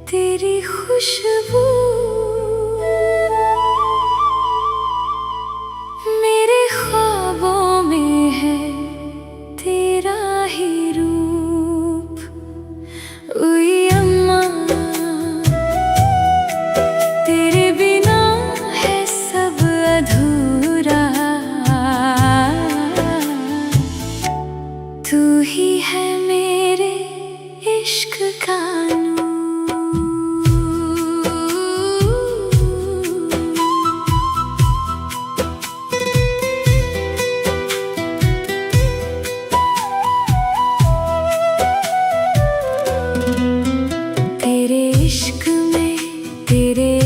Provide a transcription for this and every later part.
तेरी खुशबू मेरे ख्वाबों में है, तेरा ही रूप। उई अम्मा तेरे बिना है सब अधूरा, तू ही है मेरे इश्क का नूर। तेरे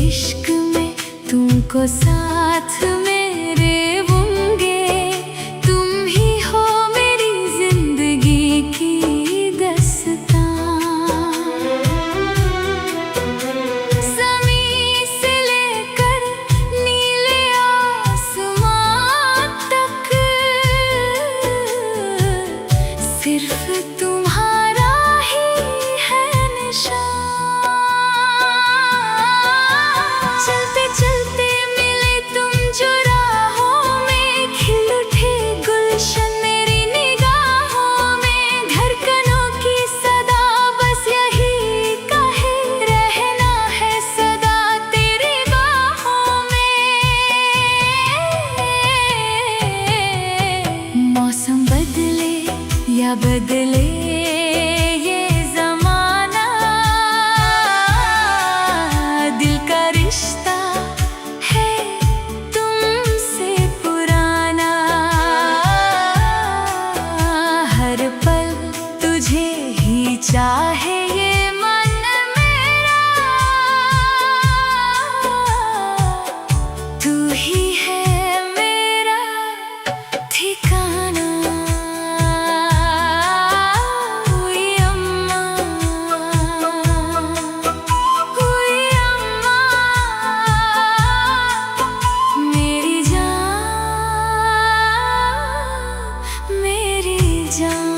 इश्क में तुमको साथ मेरे होंगे, तुम ही हो मेरी जिंदगी की दस्तां। ज़मीं से लेकर नीले आसमां तक सिर्फ तुम्हारा ही है निशान। चलते चलते मिले तुम जो राहों में, खिल उठे गुलशन मेरी निगाहों में। धड़कनों की सदा बस यही कहे, रहना है सदा तेरी बाहों में। मौसम बदले या बदले ये ज़माना, दिल का रिश्ता है तुमसे पुराना। हर पल तुझे ही चाहे ये मन मेरा, तू ही है मेरा ठिकाना। हुई अम्मा, हुई अम्मा, मेरी जान, मेरी जान।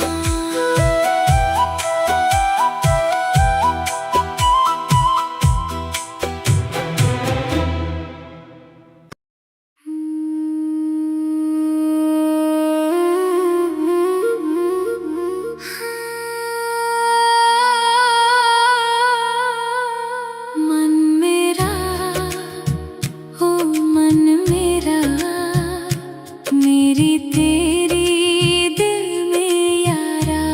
मन मेरा, ओ मन मेरा, मेरी तेरी दिल में यारा।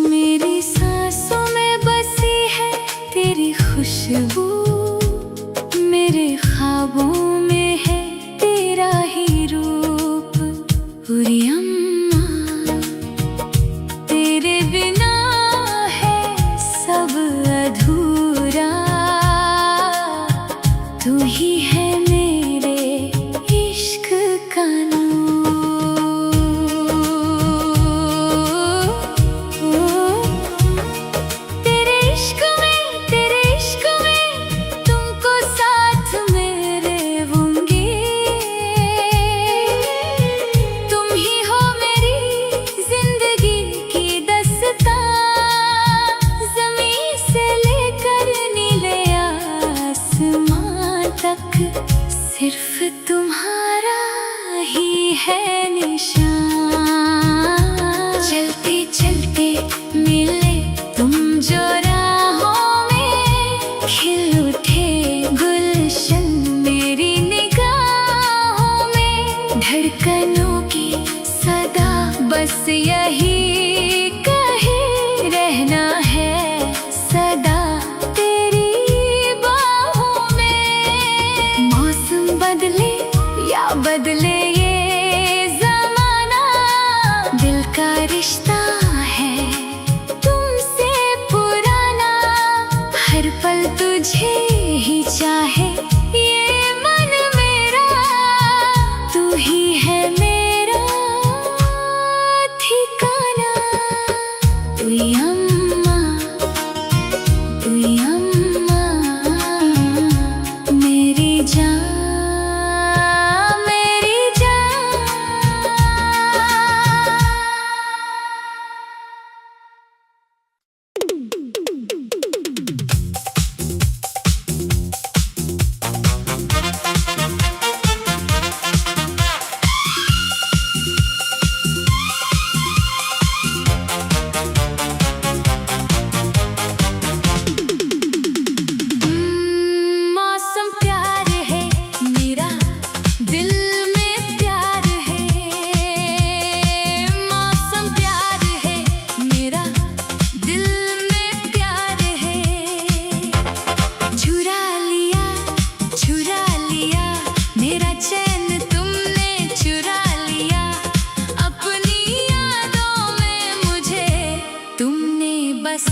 मेरी सांसों में बसी है तेरी खुशबू, मेरे ख्वाबों में है तेरा ही रूप। पूरी अम्मा तेरे बिना है सब अधूरा, तू ही है मेरे इश्क का नूर। तेरे इश्क में तुमको साथ मेरे होंगे, तुम ही हो मेरी जिंदगी की दस्तां। ज़मीं से लेकर नीले आसमां तक सिर्फ तुम्हारा ही है निशान। चलते चलते मिले तुम जो राहों में, खिल उठे गुलशन मेरी निगाहों में। धड़कनों की सदा बस यही कहे, रहना है सदा तेरी बाहों में। मौसम बदले या बदले ये ज़माना, दिल का रिश्ता है तुमसे पुराना। हर पल तुझे ही चाहे ये मन मेरा, तू ही है मेरा ठिकाना। तुई अम्मा, तुई अम्मा, मेरी जान, मेरी जान।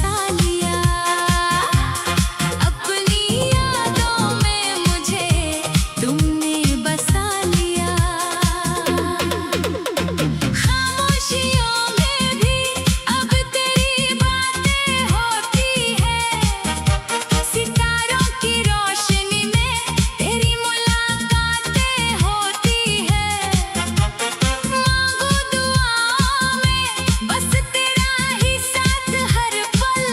बसा लिया, अपनी यादों में मुझे तुमने बसा लिया। खामोशियों में भी अब तेरी बातें होती है, सितारों की रोशनी में तेरी मुलाकातें होती है। मांगू दुआओं में बस तेरा ही साथ हर पल,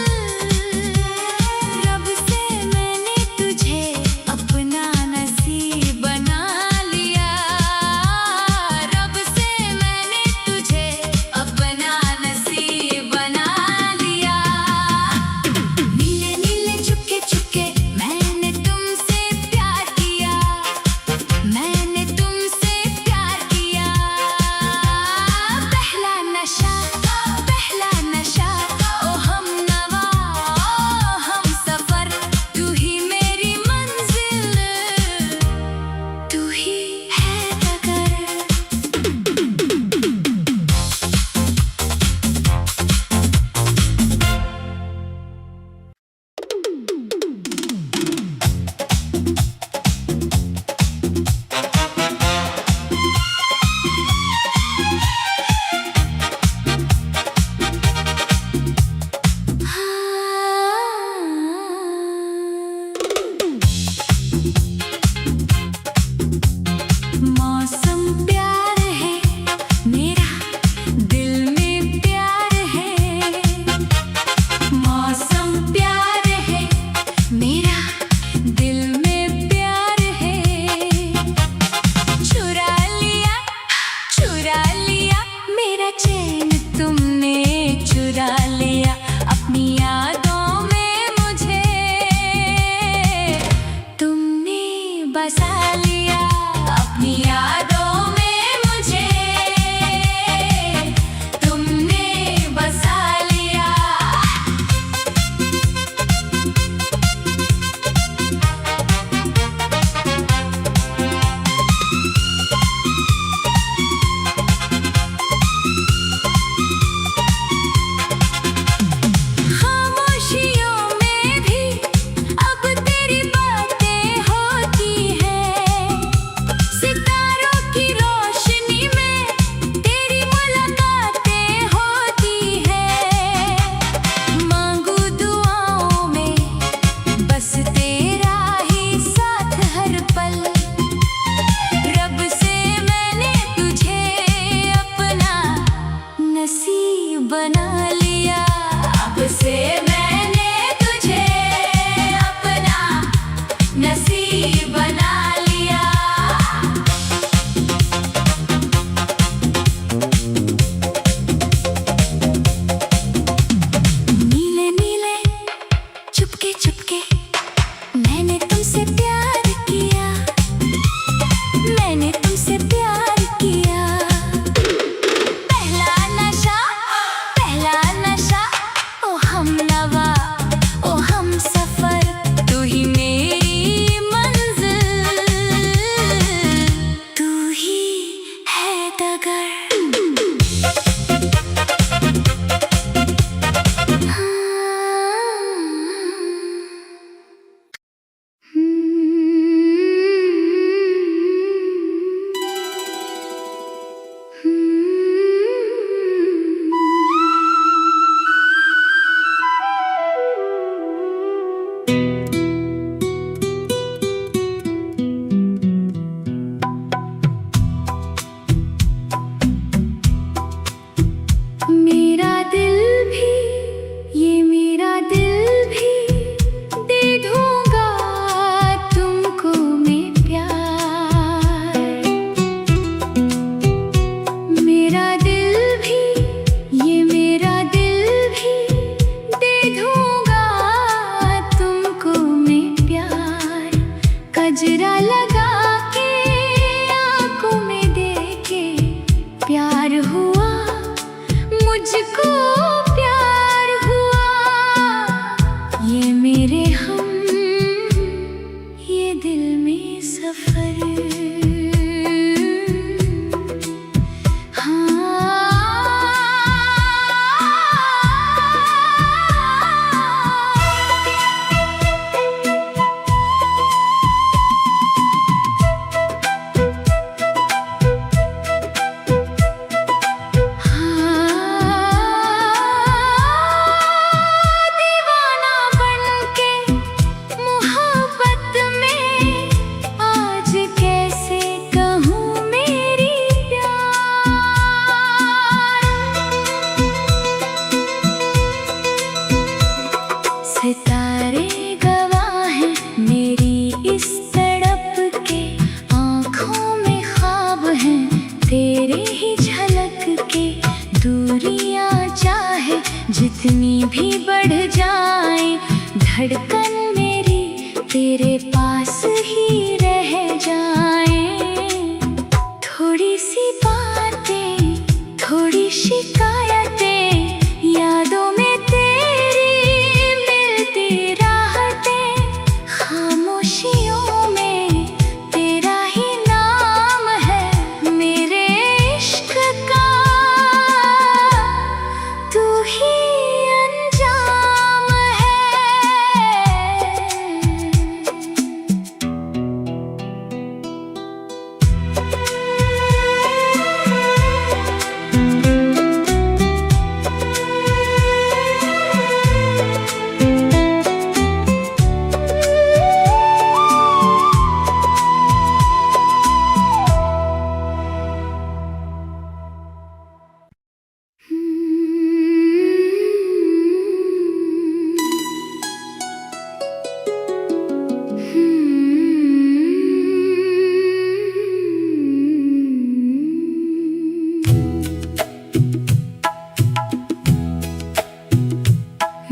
सितारे गवाह हैं मेरी इस तड़प के, आँखों में ख्वाब हैं तेरे ही झलक के। दूरियां चाहे जितनी भी बढ़ जाए, धड़कन मेरी तेरे पास ही रह जाए। थोड़ी सी बातें, थोड़ी शिकायतें, यादों में तेरी मिलती राहतें। खामोशियों में तेरा ही नाम है, मेरे इश्क का तू ही अंजाम है।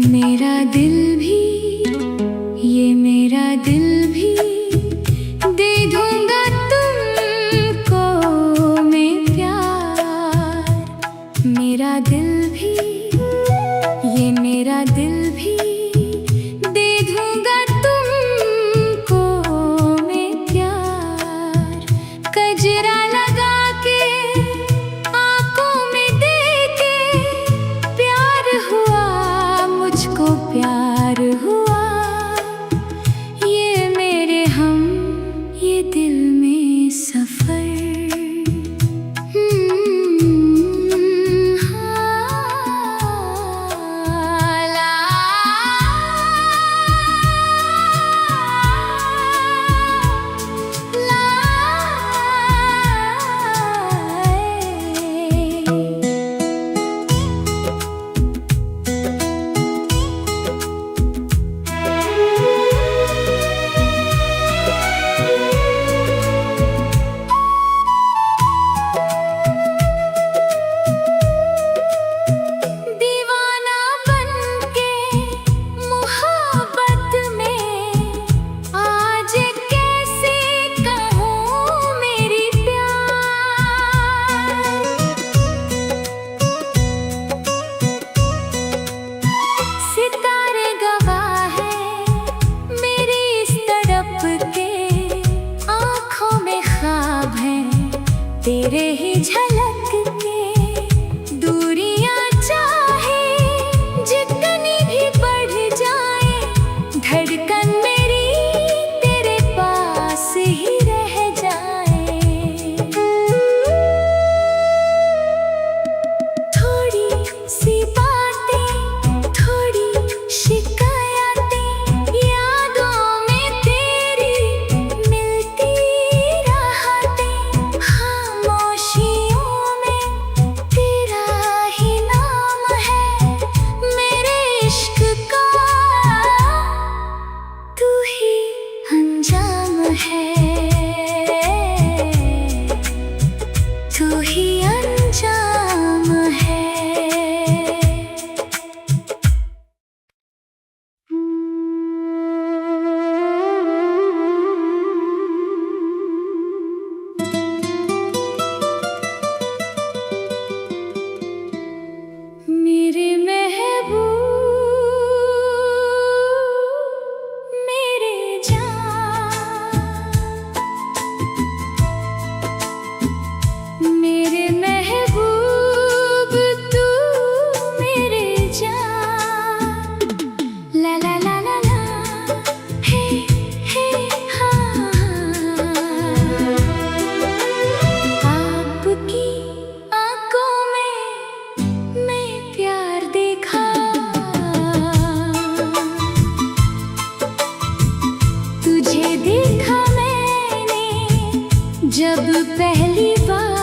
मेरा दिल भी, ये मेरा दिल भी दे दूंगा तुमको मैं प्यार। मेरा दिल भी, ये मेरा दिल भी दे दूंगा तुमको मैं प्यार। कजरा लगा के आंखों में दे के प्यार हुआ, मुझको प्यार हुआ। ये मेरे हम, ये दिल में सफर। तेरे ही झलक के। दूरियां चाहे जितनी भी बढ़ जाए, धड़कन मेरी तेरे पास ही रह जाए। थोड़ी सी बातें, थोड़ी शिकायतें, यादों में तेरी मिलती राहतें। खामोशियों में तेरा ही नाम है, मेरे इश्क का तू ही अंजाम है। तू ही अंजाम है। मेरे महबूब, मेरे जान, मेरे महबूब तू मेरे जान। ला ला ला ला ला, हे हे हाँ। आपकी आंखों में मैं प्यार देखा, तुझे देखा मैंने जब पहली बार।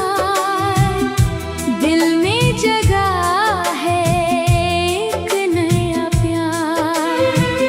दिल में जगा है एक नया प्यार।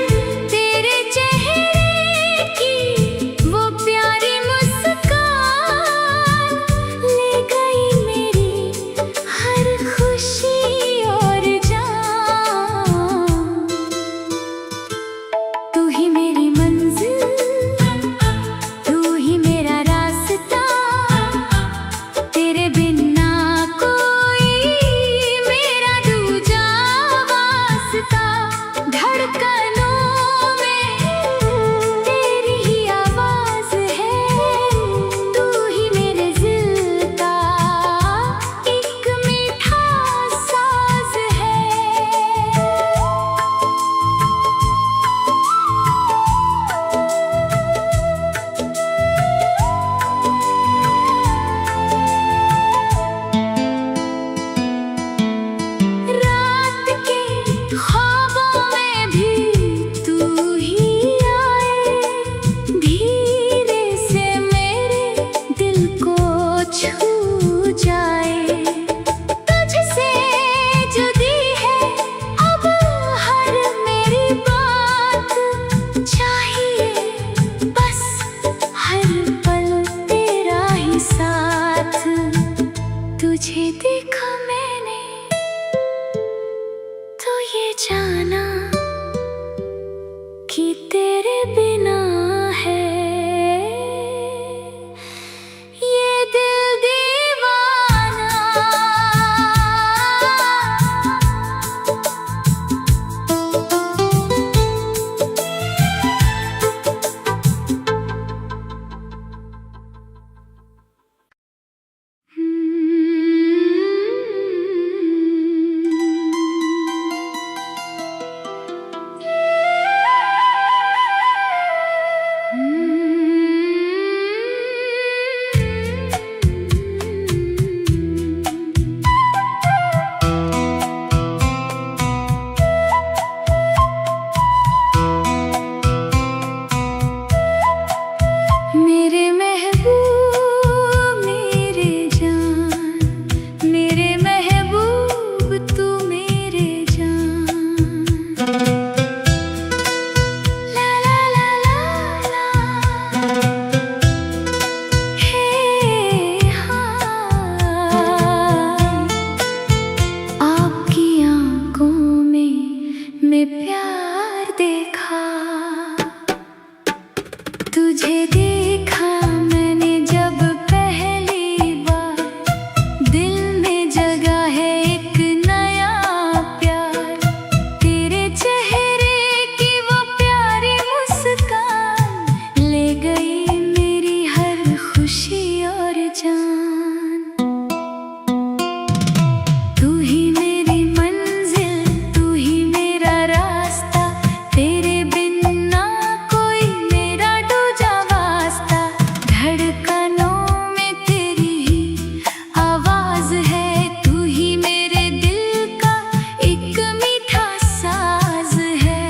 देखा, तुझे देखा मैंने जब पहली बार, दिल में जगा है एक नया प्यार। तेरे चेहरे की वो प्यारी मुस्कान ले गई मेरी हर खुशी और जान। तू ही मेरी मंजिल, तू ही मेरा रास्ता, तेरे बिन ना कोई मेरा दूजा वास्ता। धड़कनों में तेरी ही आवाज है, तू ही मेरे दिल का एक मीठा साज है।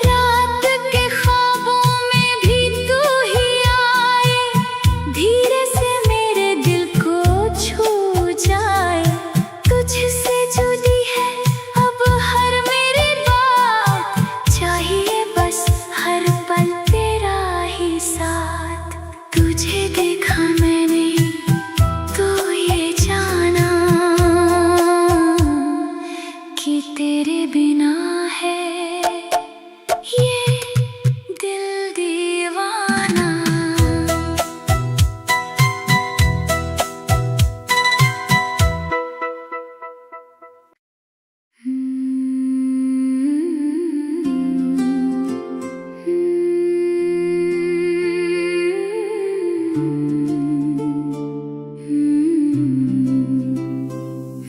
रात के ख्वाबों में भी तू ही आए, धीरे से मेरे दिल को छू जाए। तुझसे जुड़ी है अब हर मेरी बात, चाहिए बस हर पल तेरा ही साथ। तुझे देखा मैंने तो ये जाना कि तेरे बिना है ये दिल दीवाना।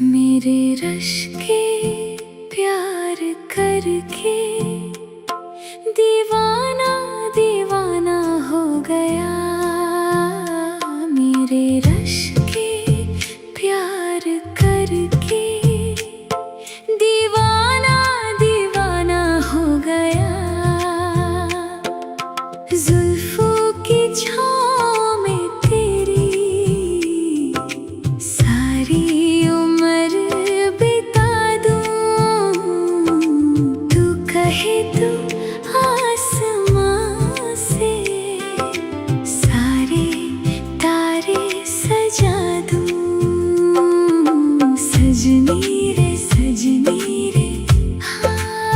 मेरे रश के प्यार करके दीवाना दीवाना हो गया। मेरे रश के प्यार करके दीवाना दीवाना हो गया। जुल्फों की छाँव में तेरी सारी उम्र बिता दूं। तू कहे तो आसमां से सारे तारे सजा दूं। सजनी रे सजनी रे, हाँ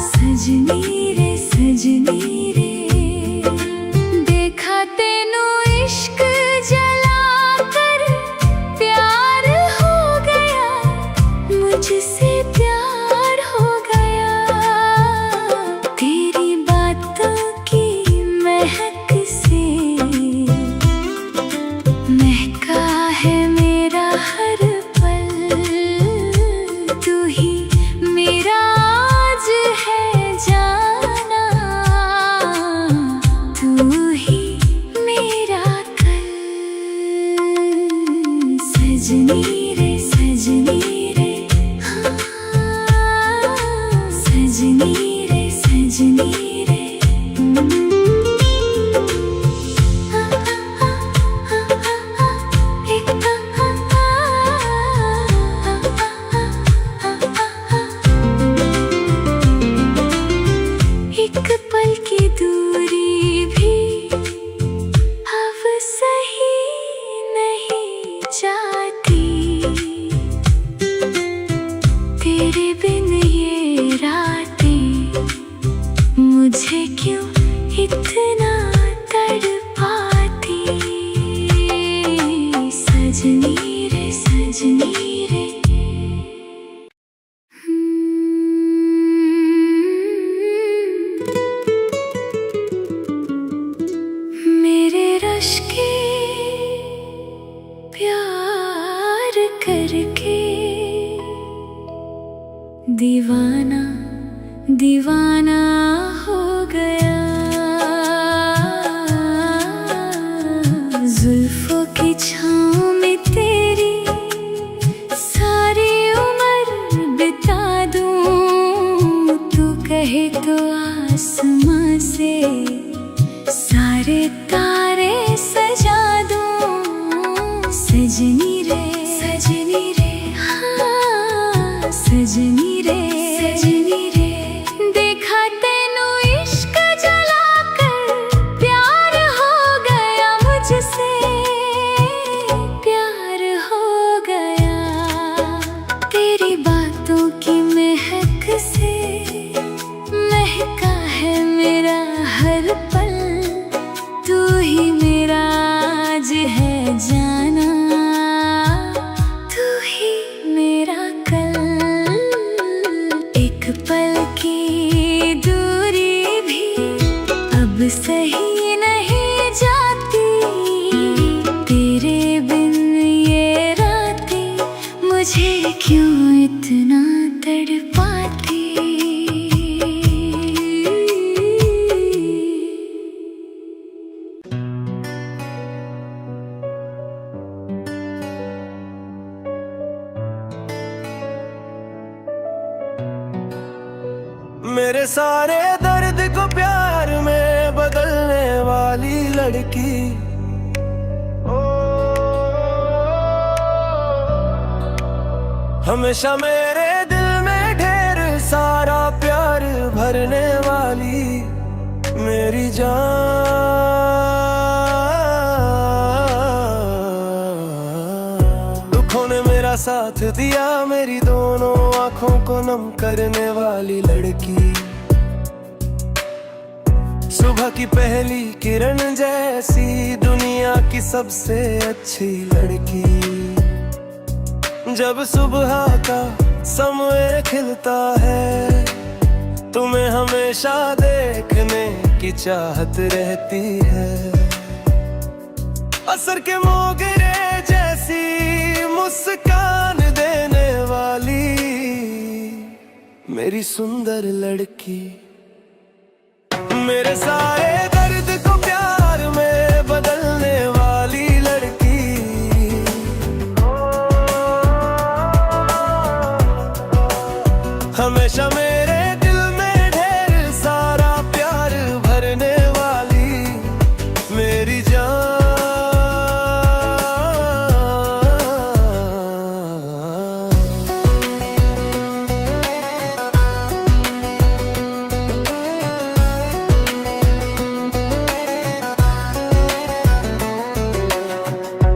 सजनी रे सजनी रे। देखा तेनू इश्क जला कर प्यार हो गया, मुझसे प्यार हो गया। तेरी बातों की महक से महका है मेरा हर पल। तू ही मेरा आज है जाना, तू ही मेरा कल। सजनी रे सजनी रे, हाँ सजनी रे सजनी रे। एक पल की दूरी भी अब सही नहीं जाती, तेरे बिन ये रातें मुझे क्यों इतना तड़पाती। सजनी रे सजनी रे। मेरे रश के प्यार करके दीवाना दीवाना हो गया। जुल्फों की छाँव में तेरी सारी उम्र बिता दूं। तू कहे तो आसमां से सारे जाना, तू ही मेरा कल। एक पल की दूरी भी अब सही नहीं जाती, तेरे बिन ये रातें मुझे क्यों इतना तड़पाती। मेरे सारे दर्द को प्यार में बदलने वाली लड़की, हमेशा मेरे दिल में ढेर सारा प्यार भरने वाली मेरी जान। दुखों ने मेरा साथ दिया, मेरी दोनों आंखों को नम करने वाली लड़की, सुबह की पहली किरण जैसी दुनिया की सबसे अच्छी लड़की। जब सुबह का समय खिलता है, तुम्हें हमेशा देखने की चाहत रहती है। असर के मोगरे जैसी मुस्कान देने वाली मेरी सुंदर लड़की, मेरे सारे दर्द को प्यार में बदलने वाली लड़की। हमेशा मेरे दिल में ढेर सारा प्यार भरने वाली मेरी जान।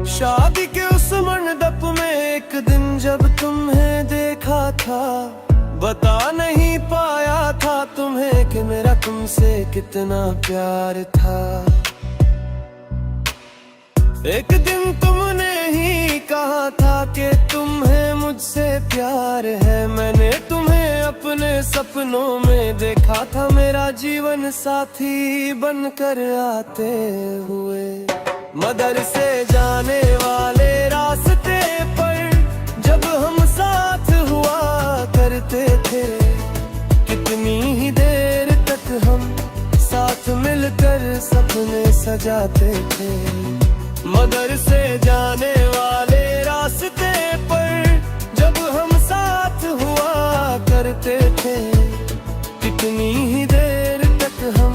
शादी के उस मंडप में एक दिन जब तुम्हें देखा था, बता नहीं पाया था तुम्हें कि मेरा तुमसे कितना प्यार था। एक दिन तुमने ही कहा था कि तुम्हें मुझसे प्यार है। मैंने तुम्हें अपने सपनों में देखा था, मेरा जीवन साथी बनकर आते हुए। मदरसे जाने वाले रास्ते पर जब हम साथ हुआ करते थे, कितनी ही देर तक हम साथ मिलकर सपने सजाते थे। मदरसे जाने वाले रास्ते पर जब हम साथ हुआ करते थे, कितनी ही देर तक हम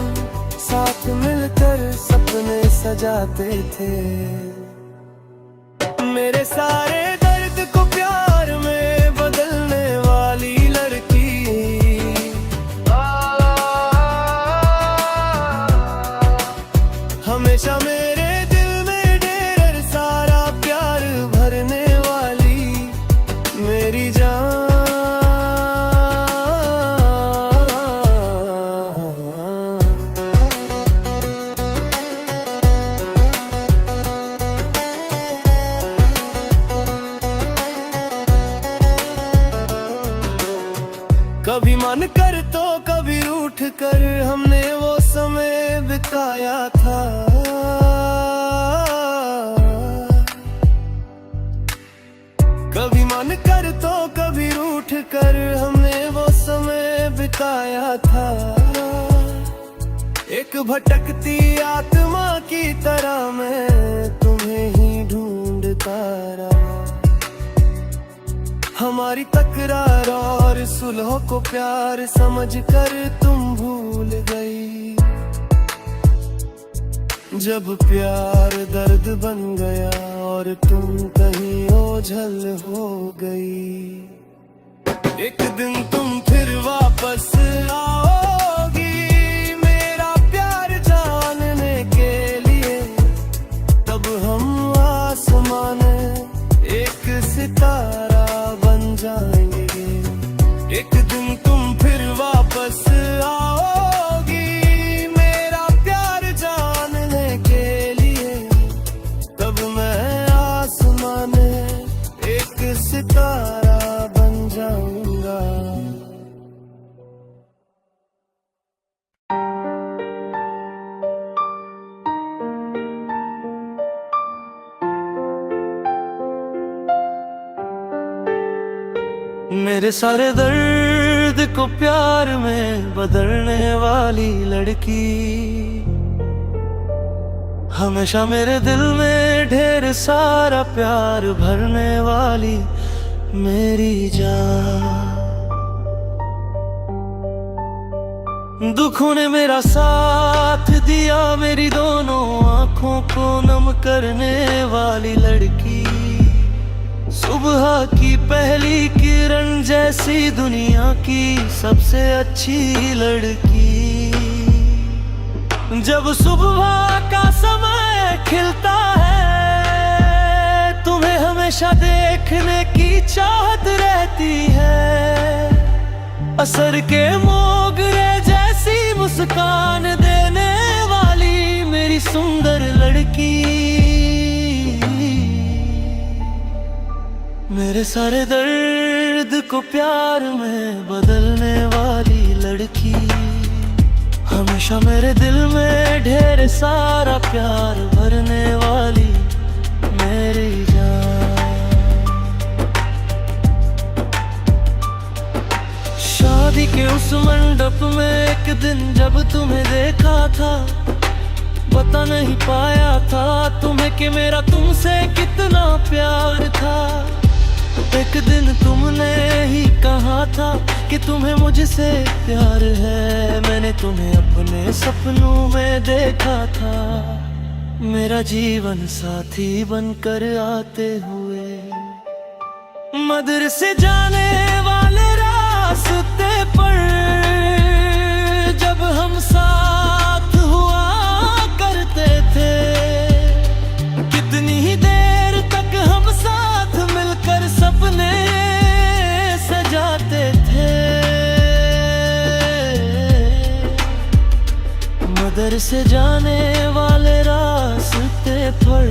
साथ मिलकर सपने सजाते थे। मेरे सारे दर्द को प्यार में बदलने वाली लड़की, हमेशा मेरे दिल में ढेर सारा प्यार भरने वाली मेरी जान। कभी मन कर तो कभी रूठ कर हमने वो समय बिताया था। कभी मन कर तो कभी रूठ कर हमने वो समय बिताया था। एक भटकती आत्मा की तरह मैं तुम्हें ही ढूंढता रहा। हमारी तकरार और सुलह को प्यार समझकर तुम भूल गई। जब प्यार दर्द बन गया और तुम कहीं ओझल हो गई। एक दिन तुम फिर वापस आओगी मेरा प्यार जानने के लिए। तब हम आसमान एक सितारा बन जाएंगे। एक दिन तुम फिर वापस आओगी मेरा प्यार जानने के लिए। तब मैं मेरे सारे दर्द को प्यार में बदलने वाली लड़की, हमेशा मेरे दिल में ढेर सारा प्यार भरने वाली मेरी जान। दुखों ने मेरा साथ दिया, मेरी दोनों आंखों को नम करने वाली लड़की, सुबह की पहली किरण जैसी दुनिया की सबसे अच्छी लड़की। जब सुबह का समय खिलता है, तुम्हें हमेशा देखने की चाहत रहती है। असर के मोगरे जैसी मुस्कान देने वाली मेरी सुंदर लड़की, मेरे सारे दर्द को प्यार में बदलने वाली लड़की, हमेशा मेरे दिल में ढेर सारा प्यार भरने वाली मेरी जान। शादी के उस मंडप में एक दिन जब तुम्हें देखा था, बता नहीं पाया था तुम्हें कि मेरा तुमसे कितना प्यार था। एक दिन तुमने ही कहा था कि तुम्हें मुझसे प्यार है, मैंने तुम्हें अपने सपनों में देखा था, मेरा जीवन साथी बनकर आते हुए। मदरसे जाने वाले रास्ते पर जब हम साथ हुआ करते थे, कितनी ही देर तक हम साथ मिलकर सपने सजाते थे। मदरसे जाने वाले रास्ते पर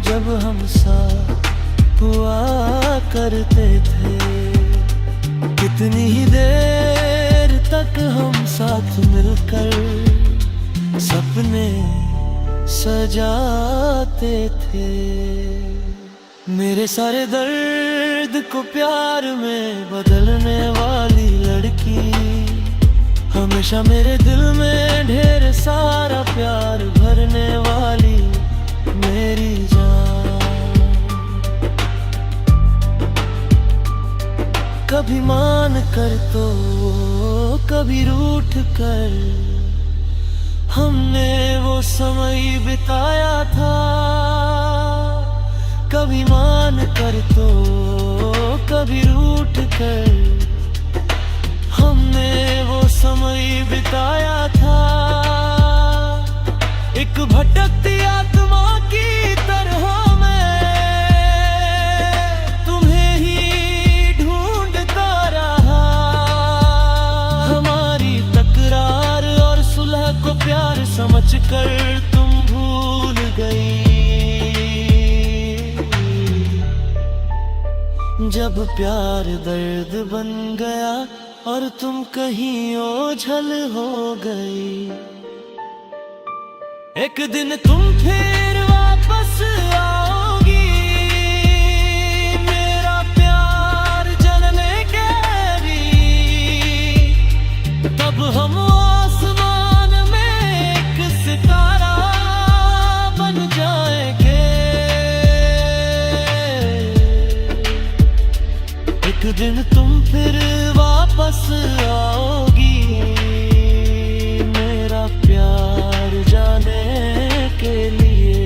जब हम साथ हुआ करते थे, कितनी ही देर तक हम साथ मिलकर सपने सजाते थे। मेरे सारे दर्द को प्यार में बदलने वाली लड़की, हमेशा मेरे दिल में ढेर सारा प्यार भरने वाली मेरी जान। कभी मान कर तो कभी रूठ कर हमने वो समय बिताया था। कभी मान कर तो कभी रूठ कर हमने वो समय बिताया था। एक भटकती आत्मा की तरह मैं तुम्हें ही ढूंढता रहा। हमारी तकरार और सुलह को प्यार समझकर तुम भूल गई। जब प्यार दर्द बन गया और तुम कहीं ओझल हो गई, एक दिन तुम फिर वापस आओगी मेरा प्यार जलने के लिए। तब हम आसमान में एक सितारा बन जाएंगे। एक दिन तुम फिर वापस आओगी मेरा प्यार जाने के लिए।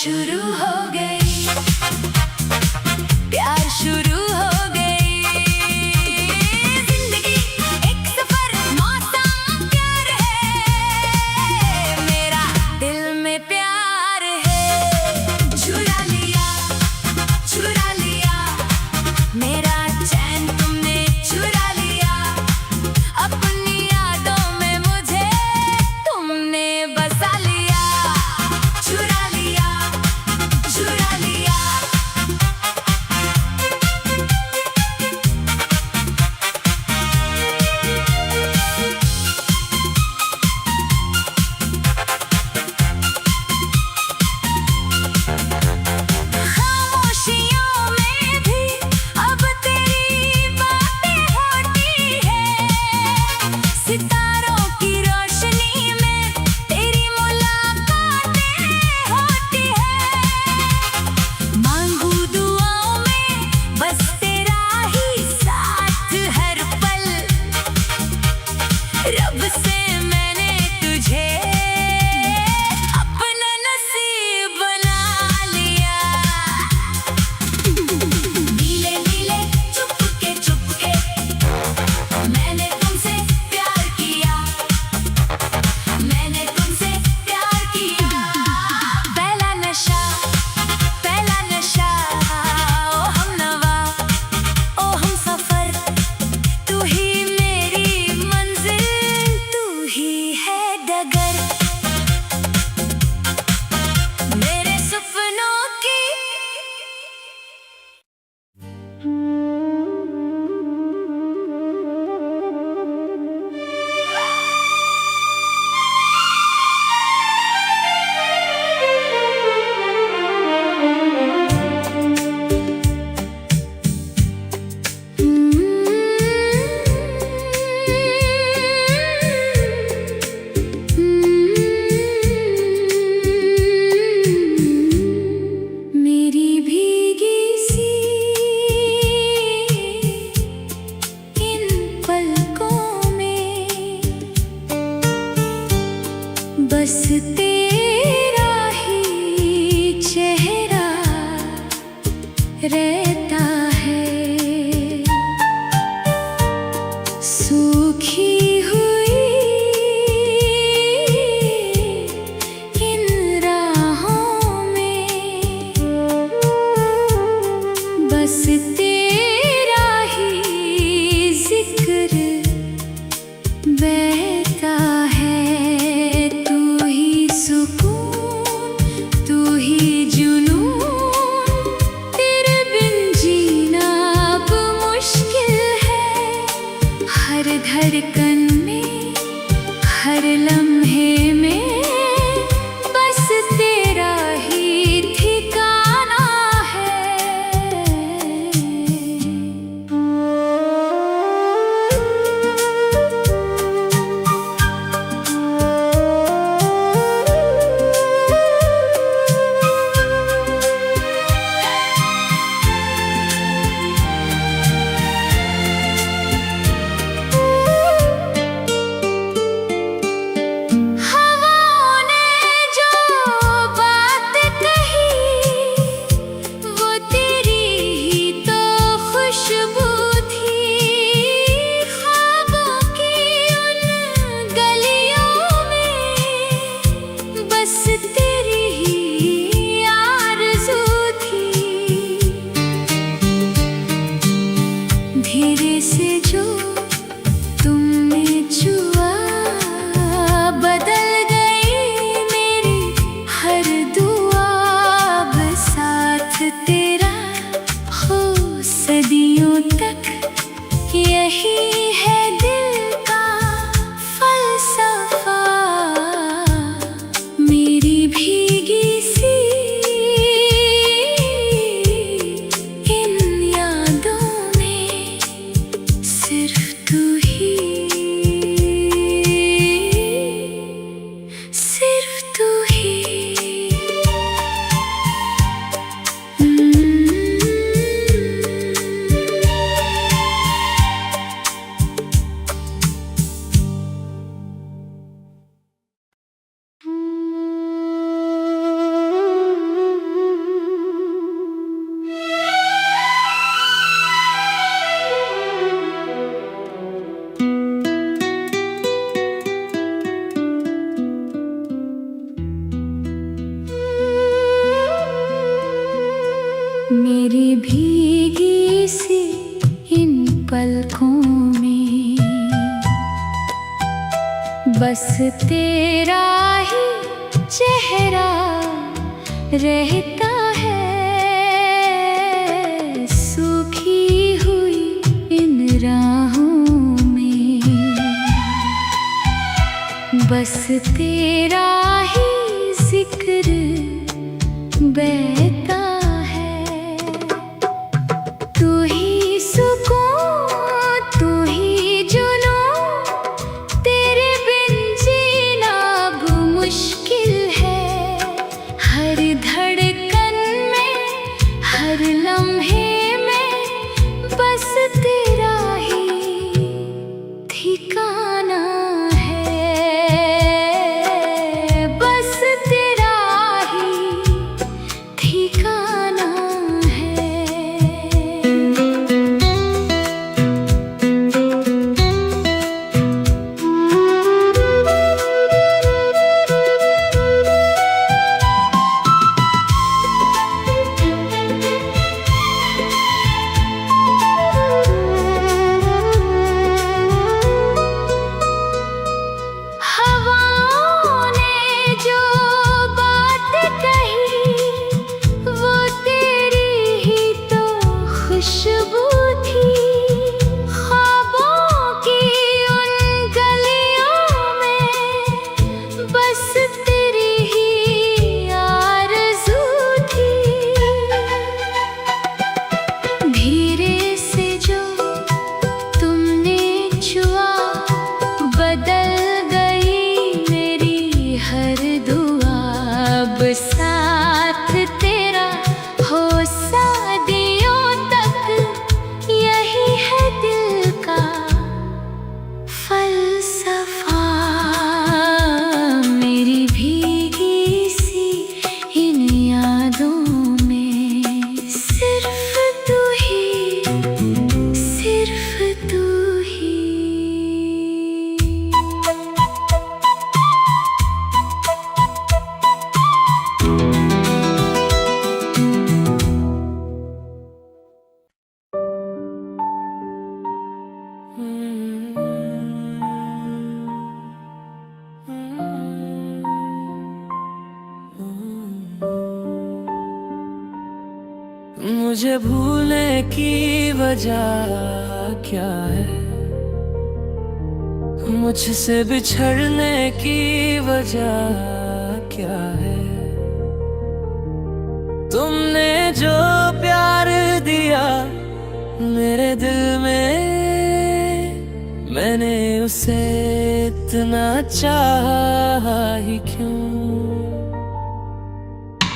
शुरू हो गई, प्यार शुरू हो गई। जिंदगी एक सफर मौसम प्यार है, मेरा दिल में प्यार है। चुरा लिया, चुरा लिया मेरा चैन तुमने चुरा लिया, अपनी यादों में मुझे तुमने बसा लिया। चुरा लिया, चुरा मेरी भीगी सी इन पलकों में बस तेरा ही चेहरा रहता है। सूखी हुई इन राहों में बस तेरा ही जिक्र बहता है। तू ही सुकून, तू ही जुनून, तेरे बिन जीना अब मुश्किल है। हर धड़कन में, हर लम्हे में बस तेरा ही ठिकाना है। बस तेरा ही ठिकाना है। हवाओं ने जो बात कही वो तेरी ही तो खुशबू थी। ख्वाबों की उन गलियों में बस तेरी ही आरज़ू थी। धीरे से जो तुमने छुआ बदल गई मेरी हर दुआ। अब साथ तेरा हो सदियों तक यही है दिल का फलसफा। मेरी भीगी सी इन यादों में सिर्फ तू ही, सिर्फ तू ही। मुझे भूलने की वजह क्या है? मुझसे बिछड़ने की वजह क्या है? तुमने जो प्यार दिया मेरे दिल में, मैंने उसे इतना चाहा ही क्यों?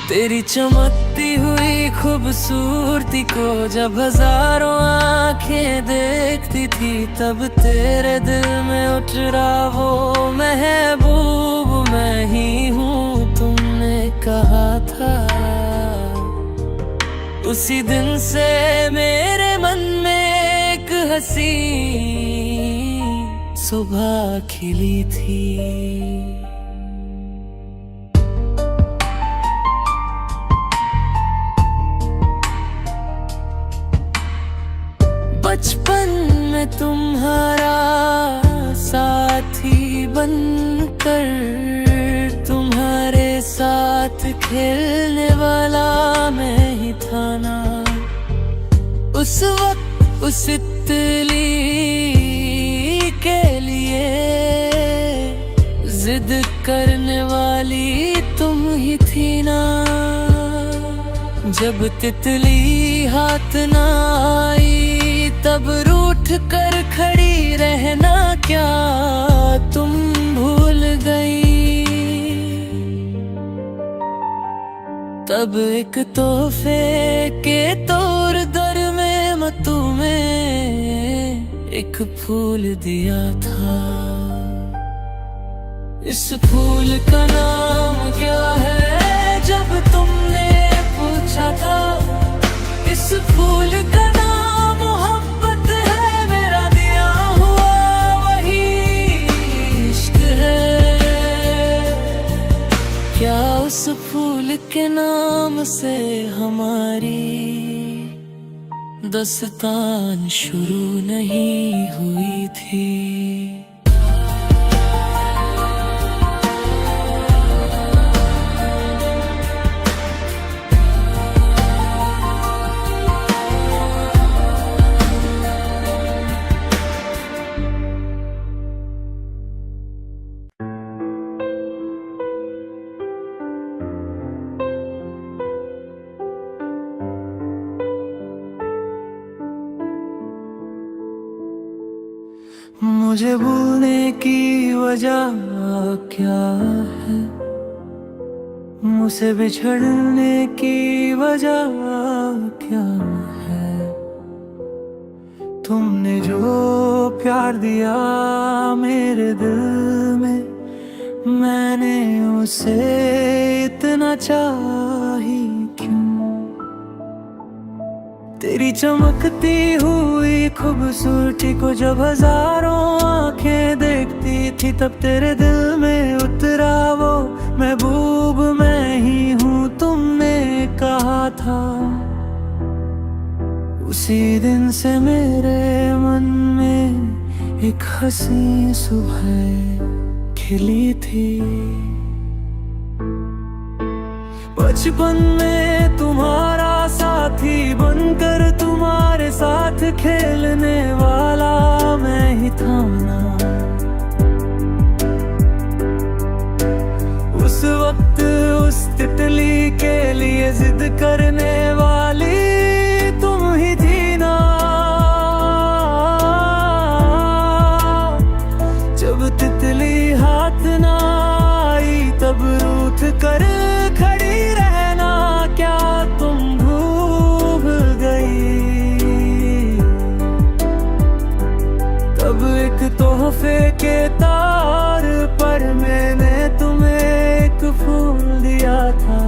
तेरी चमकती हुई खूबसूरती को जब हजारों आंखें देखती थी, तब तेरे दिल में उठ रहा वो महबूब मैं ही हूँ। तुमने कहा था उसी दिन से मेरे मन में एक हंसी सुबह खिली थी। बचपन में तुम्हारा साथी बनकर, तुम्हारे साथ खेलने वाला मैं ही था ना। उस वक्त उस तितली के लिए जिद करने वाली तुम ही थी ना। जब तितली हाथ ना आई तब रूठ कर खड़ी रहना क्या तुम भूल गई? तब एक तोहफे के तौर दर में मैं तुम्हें एक फूल दिया था। इस फूल का नाम क्या है जब तुमने पूछा था? इस फूल का नाम मोहब्बत है, मेरा दिया हुआ वही इश्क है। क्या उस फूल के नाम से हमारी दस्तान शुरू नहीं हुई थी। मुझे भूलने की वजह क्या है, मुझसे बिछड़ने की वजह क्या है। तुमने जो प्यार दिया मेरे दिल में, मैंने उसे इतना चाही क्यों। तेरी चमकती हुई खूबसूरती को जब हजारों आंखें देखती थी, तब तेरे दिल में उतरा वो महबूब मैं ही हूँ, तुमने कहा था। उसी दिन से मेरे मन में एक हंसी सुबह खिली थी। बचपन में तुम्हारा साथी बनकर तुम्हारे साथ खेलने वाला मैं ही था ना। उस वक्त उस तितली के लिए जिद करने वाली तुम ही थी ना। जब तितली हाथ ना आई तब रूठ कर खड़ी रहना क्या तुम भूल गई। तब एक तोहफे के तार पर मैंने तुम्हें एक फूल दिया था।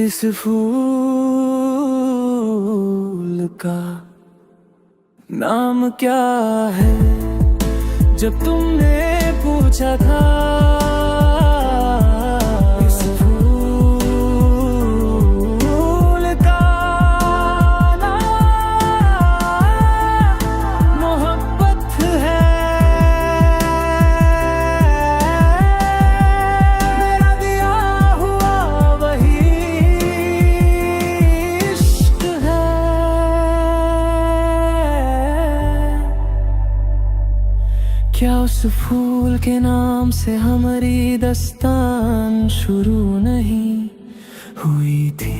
इस फूल का नाम क्या है, जब तुमने पूछा था। इस फूल का नाम मोहब्बत है। मेरा दिया हुआ वही इश्क है। क्या उस फूल के नाम से हमारी दास्तान शुरू नहीं हुई थी।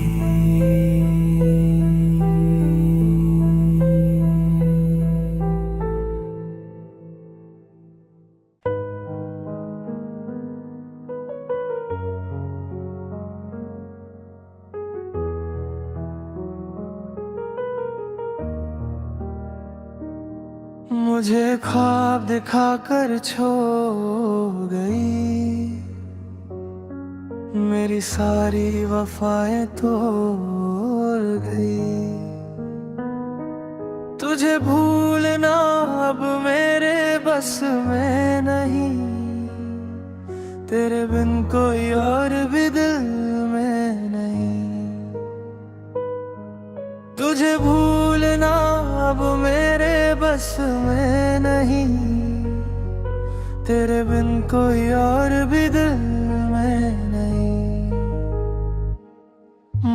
मुझे ख्वाब दिखाकर छोड़ गई, मेरी सारी वफाएं तोड़ गई। तुझे भूलना अब मेरे बस में नहीं, तेरे बिन कोई और भी दिल में नहीं। तुझे भूलना अब मेरे बस में नहीं, तेरे बिन कोई और भी दिल में नहीं।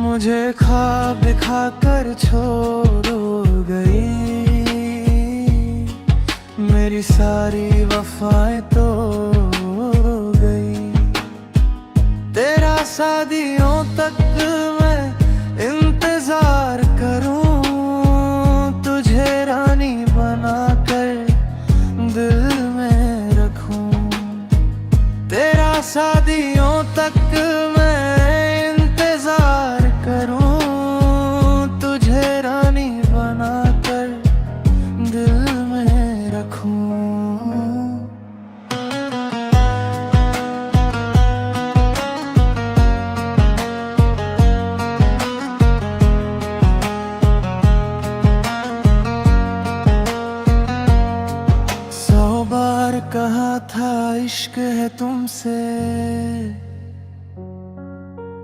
मुझे ख्वाब दिखाकर छोड़ गई, मेरी सारी वफाएं तोड़ गई। तेरा शादियों तक मैं इंतजार करूं, तुझे रानी बनाकर दिल में रखूं। तेरा शादियों तक मैं इंतजार करूं, तुझे रानी बनाकर दिल में रखूं।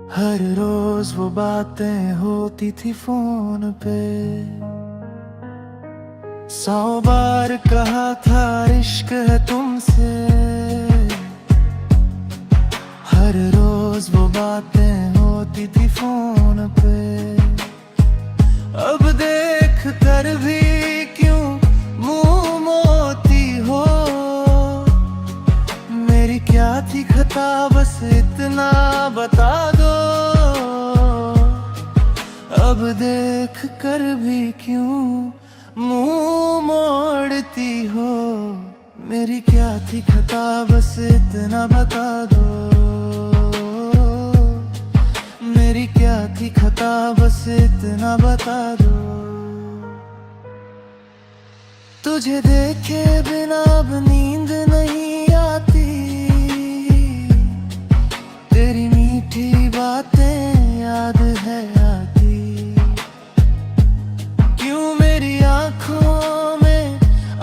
हर रोज वो बातें होती थी फोन पे, 100 बार कहा था इश्क है तुमसे। हर रोज वो बातें होती थी फोन पे, अब देख कर भी क्यों मुंह मोती हो। मेरी क्या थी खता बस इतना बता दो। अब देख कर भी क्यों मुंह मोड़ती हो। मेरी क्या थी खता बस इतना बता दो। मेरी क्या थी खता बस इतना बता दो। तुझे देखे बिना अब नींद नहीं आती, तेरी मीठी बातें याद है आती। क्यों मेरी आंखों में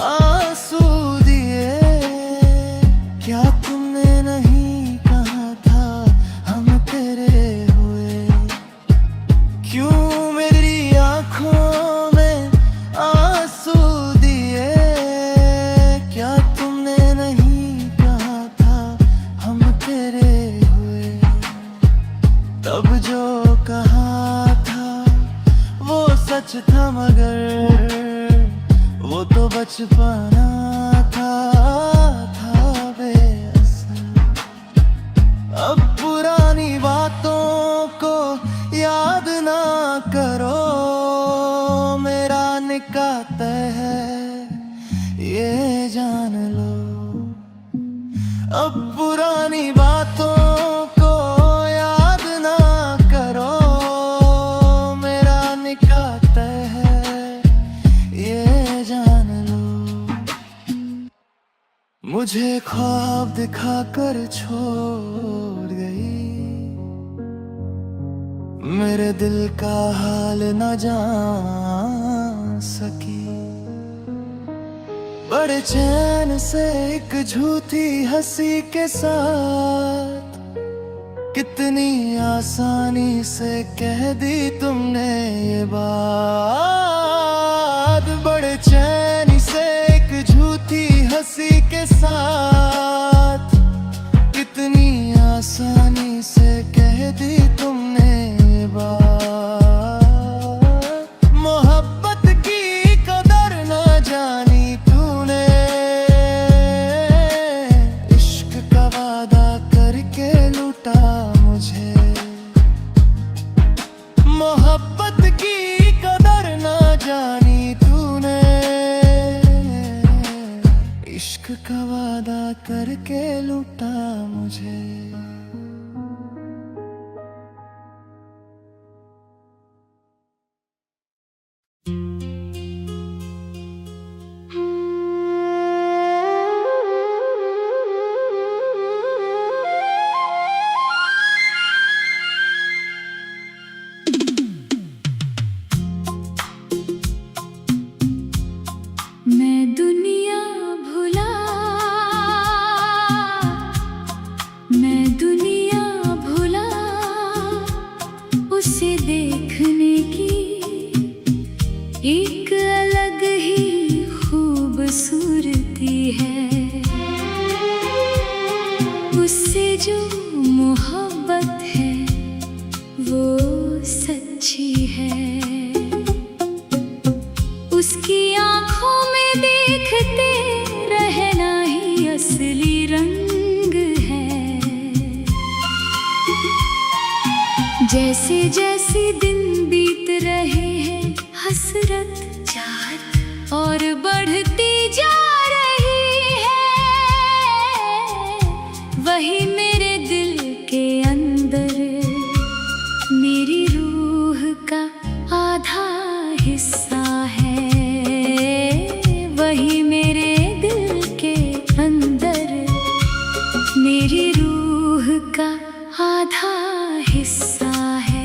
आंसू दिए, क्या तुमने नहीं कहा था हम तेरे हुए। क्यों मेरी आंखों में आंसू दिए, क्या तुमने नहीं कहा था हम तेरे हुए। तब जो कहा था वो सच था, मगर वो तो बचपना था बेअसर। अब पुरानी बातों को याद ना करो, मेरा निकाह तय है ये जान लो। अब पुरानी बातों को याद ना करो, मेरा निकाह तय है ये जान लो। मुझे ख्वाब दिखाकर छोड़ गई, मेरे दिल का हाल न जान सकी। बड़े चैन से एक झूठी हंसी के साथ, कितनी आसानी से कह दी तुमने ये बात। बड़े चैन से एक झूठी हंसी के साथ, कितनी आसानी से कह दी तुमने ये बात। मोहब्बत की कदर न जानी तूने, इश्क का वादा करके लूटा मुझे। मोहब्बत की कदर न जानी तूने, इश्क का वादा करके लूटा मुझे। मैं दुनिया भुला, मैं दुनिया भुला, उसे देखने की एक अलग ही खूबसूरती है। उससे जो मोहब्बत है वो सच्ची है। उसकी आँखों में देखते रहना ही असली रंग है। जैसे जैसे दिन बीत रहे हैं, हसरत चाहत और बढ़ती जा रही है। वही मेरे दिल के अंदर मेरी रूह का आधा हिस्सा है। वही मेरे दिल के अंदर मेरी रूह का आधा हिस्सा है।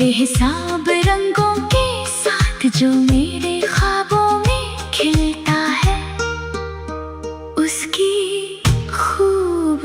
बेहिसाब रंगों के साथ जो मेरे ख्वाबों में खिलता है, उसकी खूबसूरती